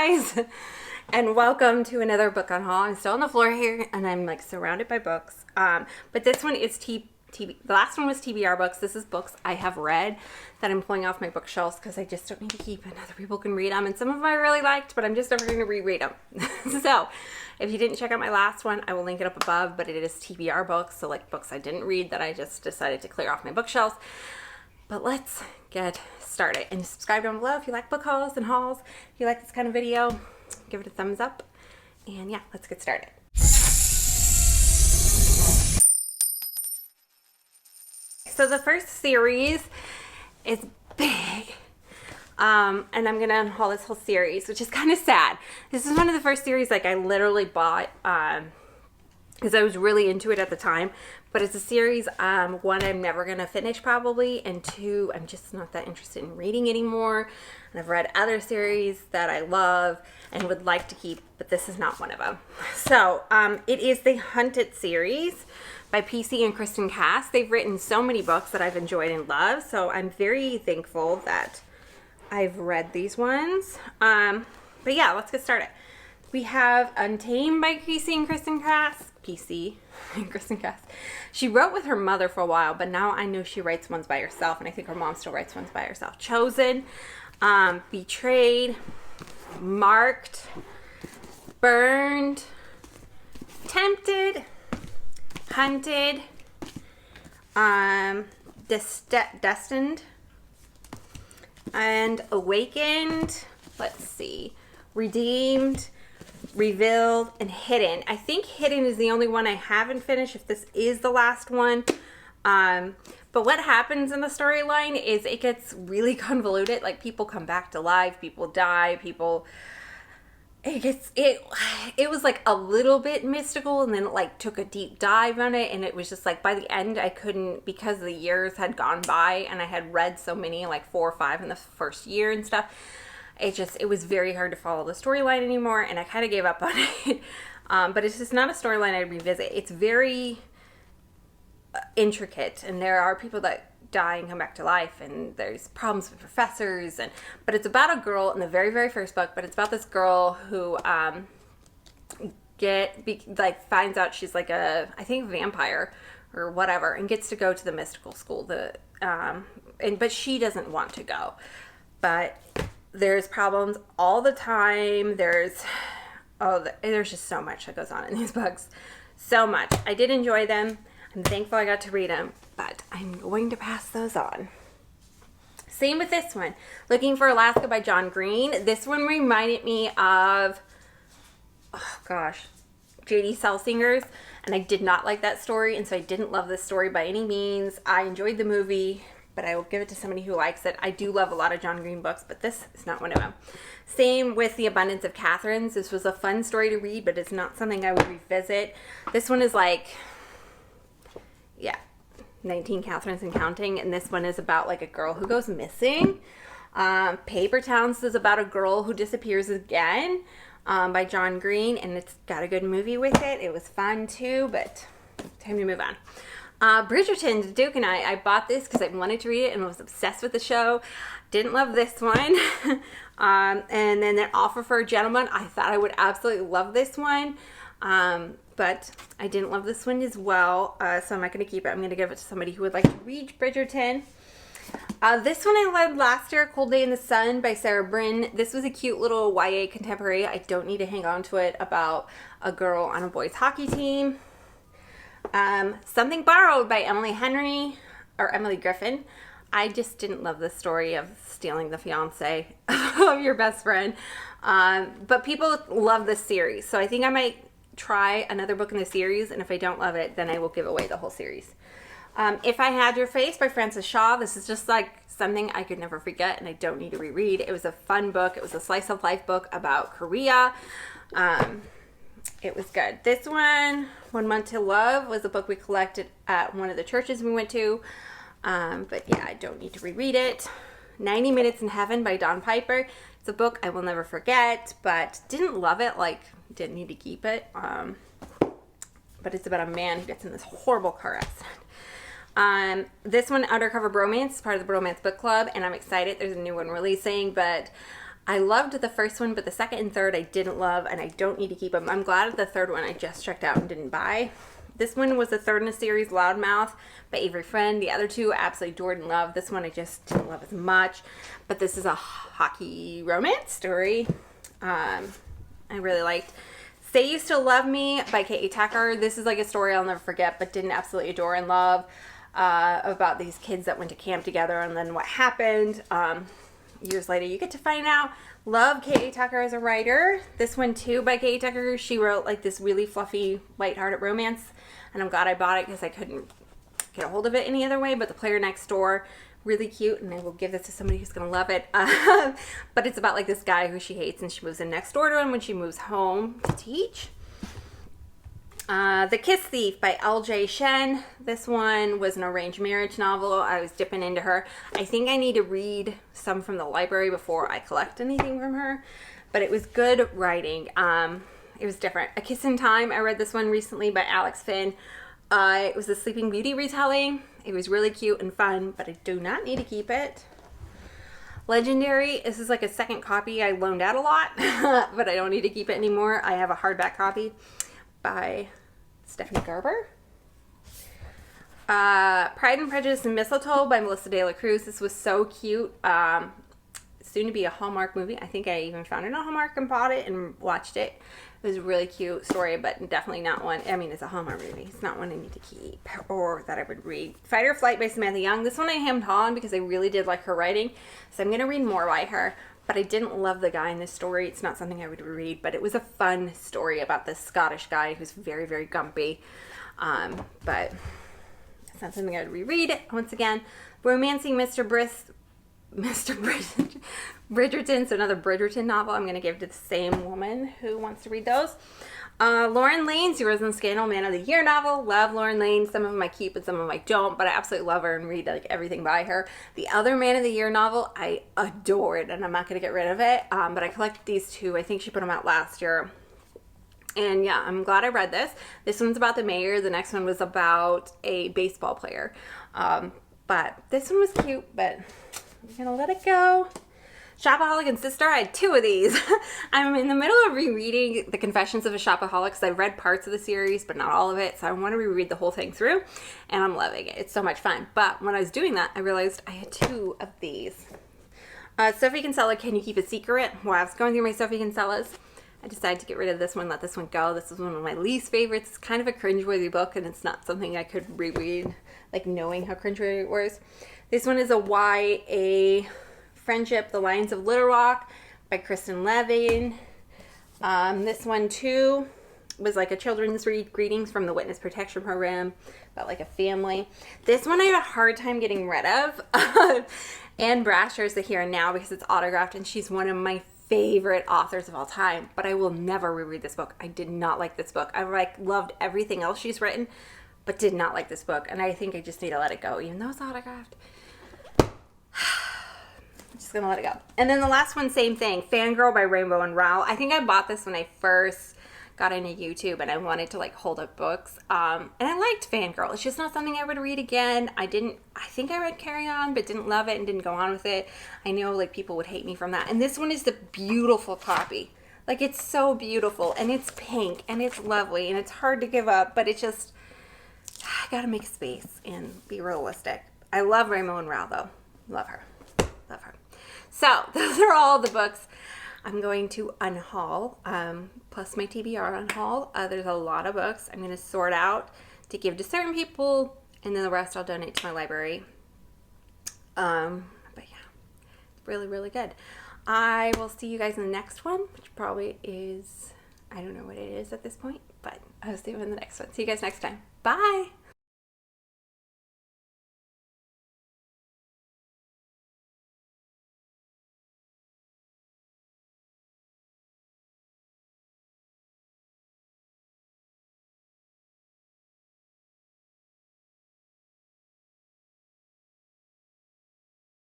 guys, and welcome to another book on haul. I'm still on the floor here, and I'm like surrounded by books. But this one is the last one was TBR books. This is books I have read that I'm pulling off my bookshelves because I just don't need to keep them. Other people can read them, and some of them I really liked, but I'm just never going to reread them. So, if you didn't check out my last one, I will link it up above. But it is TBR books, so like books I didn't read that I just decided to clear off my bookshelves. But let's get started, and subscribe down below if you like book hauls and hauls. If you like this kind of video, give it a thumbs up, and yeah, let's get started. So the first series is big, and I'm gonna unhaul this whole series, which is kind of sad. This is one of the first series like I literally bought because I was really into it at the time. But it's a series, one, I'm never going to finish probably, and two, I'm just not that interested in reading anymore. And I've read other series that I love and would like to keep, but this is not one of them. So, it is the Hunted series by PC and Kristen Cass. They've written so many books that I've enjoyed and loved, so I'm very thankful that I've read these ones. But yeah, let's get started. We have Untamed by PC and Kristen Cass. PC and Kristen Cass. She wrote with her mother for a while, but now I know she writes ones by herself, and I think her mom still writes ones by herself. Chosen, Betrayed, Marked, Burned, Tempted, Hunted, Destined, and Awakened. Let's see. Redeemed, Revealed, and Hidden. I think Hidden is the only one I haven't finished, if this is the last one. But what happens in the storyline is it gets really convoluted. Like, people come back to life, people die, it was like a little bit mystical, and then it like took a deep dive on it, and it was just like by the end I couldn't, because the years had gone by and I had read so many, like 4 or 5 in the first year and stuff. It was very hard to follow the storyline anymore, and I kind of gave up on it. But it's just not a storyline I'd revisit. It's very intricate, and there are people that die and come back to life, and there's problems with professors, but it's about a girl in the very, very first book, but it's about this girl who finds out she's like I think vampire or whatever, and gets to go to the mystical school. But she doesn't want to go. But there's problems all the time. There's just so much that goes on in these books. So much. I did enjoy them. I'm thankful I got to read them, but I'm going to pass those on. Same with this one. Looking for Alaska by John Green. This one reminded me of, J.D. Selsinger's, and I did not like that story, and so I didn't love this story by any means. I enjoyed the movie, but I will give it to somebody who likes it. I do love a lot of John Green books, but this is not one of them. Same with The Abundance of Catherines. This was a fun story to read, but it's not something I would revisit. This one is 19 Catherines and counting, and this one is about like a girl who goes missing. Paper Towns is about a girl who disappears again, by John Green, and it's got a good movie with it. It was fun too, but time to move on. Bridgerton, Duke and I bought this because I wanted to read it and was obsessed with the show. Didn't love this one. And then An Offer for a Gentleman. I thought I would absolutely love this one. But I didn't love this one as well. So I'm not going to keep it. I'm going to give it to somebody who would like to read Bridgerton. This one I read last year, Cold Day in the Sun by Sarah Bryn. This was a cute little YA contemporary. I don't need to hang on to it, about a girl on a boys hockey team. Something Borrowed by Emily Griffin. I just didn't love the story of stealing the fiance of your best friend. But people love this series, so I think I might try another book in the series, and if I don't love it, then I will give away the whole series. If I Had Your Face by Frances Shaw. This is just like something I could never forget, and I don't need to reread. It was a fun book. It was a slice of life book about Korea. It was good. This one, One Month to Love, was a book we collected at one of the churches we went to. But yeah, I don't need to reread it. 90 Minutes in Heaven by Dawn Piper. It's a book I will never forget, but didn't love it, didn't need to keep it. But it's about a man who gets in this horrible car accident. This one, Undercover Bromance, is part of the Bromance Book Club, and I'm excited. There's a new one releasing, but I loved the first one, but the second and third I didn't love, and I don't need to keep them. I'm glad the third one I just checked out and didn't buy. This one was the third in a series, Loudmouth by Avery Friend. The other two, absolutely adored and loved. This one I just didn't love as much, but this is a hockey romance story. I really liked. Say You Still Love Me by K.A. Tucker. This is like a story I'll never forget, but didn't absolutely adore and love, about these kids that went to camp together and then what happened. Years later, you get to find out. Love K.A. Tucker as a writer. This one too by K.A. Tucker. She wrote like this really fluffy, lighthearted romance, and I'm glad I bought it because I couldn't get a hold of it any other way. But The Player Next Door, really cute, and I will give this to somebody who's gonna love it. But it's about like this guy who she hates, and she moves in next door to him when she moves home to teach. The Kiss Thief by L.J. Shen. This one was an arranged marriage novel. I was dipping into her. I think I need to read some from the library before I collect anything from her, but it was good writing. It was different. A Kiss in Time. I read this one recently by Alex Finn. It was a Sleeping Beauty retelling. It was really cute and fun, but I do not need to keep it. Legendary. This is like a second copy I loaned out a lot, but I don't need to keep it anymore. I have a hardback copy by Stephanie Garber. Pride and Prejudice and Mistletoe by Melissa De La Cruz. This was so cute. Soon to be a Hallmark movie. I think I even found it on Hallmark and bought it and watched it. It was a really cute story, but definitely not one. I mean, it's a Hallmark movie. It's not one I need to keep or that I would read. Fight or Flight by Samantha Young. This one I hemmed on because I really did like her writing, so I'm going to read more by her. But I didn't love the guy in this story. It's not something I would read, but it was a fun story about this Scottish guy who's very, very gumpy. But it's not something I would reread. Once again, Romancing Mr. Bridgerton, so another Bridgerton novel I'm going to give to the same woman who wants to read those. Lauren Lane's Zeros and Scandal Man of the Year novel. Love Lauren Lane. Some of them I keep and some of them I don't, but I absolutely love her and read like everything by her. The other Man of the Year novel I adored, and I'm not going to get rid of it, but I collected these two. I think she put them out last year. And yeah, I'm glad I read this. This one's about the mayor. The next one was about a baseball player. But this one was cute, but I'm going to let it go. Shopaholic and Sister, I had two of these. I'm in the middle of rereading The Confessions of a Shopaholic because I've read parts of the series, but not all of it. So I want to reread the whole thing through, and I'm loving it. It's so much fun. But when I was doing that, I realized I had two of these. Sophie Kinsella, Can You Keep a Secret? While I was going through my Sophie Kinsellas, I decided to get rid of this one, let this one go. This is one of my least favorites. It's kind of a cringeworthy book, and it's not something I could reread, like knowing how cringeworthy it was. This one is a YA Friendship, The Lions of Little Rock by Kristen Levin. This one too was like a children's read, Greetings from the Witness Protection Program, about like a family. This one I had a hard time getting rid of. Anne Brasher's The Here and Now because it's autographed, and she's one of my favorite authors of all time, but I will never reread this book. I did not like this book. I like loved everything else she's written, but did not like this book, and I think I just need to let it go, even though it's autographed. I'm just gonna let it go. And then the last one, same thing, Fangirl by Rainbow and Rowell. I think I bought this when I first got into YouTube and I wanted to like hold up books. And I liked Fangirl. It's just not something I would read again. I think I read Carry On, but didn't love it and didn't go on with it. I know like people would hate me from that. And this one is the beautiful copy. Like it's so beautiful, and it's pink and it's lovely and it's hard to give up, but it's just, I gotta make space and be realistic. I love Rainbow and Rowell though. Love her. Love her. So those are all the books I'm going to unhaul, plus my TBR unhaul. There's a lot of books I'm going to sort out to give to certain people, and then the rest I'll donate to my library. But yeah, it's really, really good. I will see you guys in the next one, which probably is, I don't know what it is at this point, but I'll see you in the next one. See you guys next time. Bye!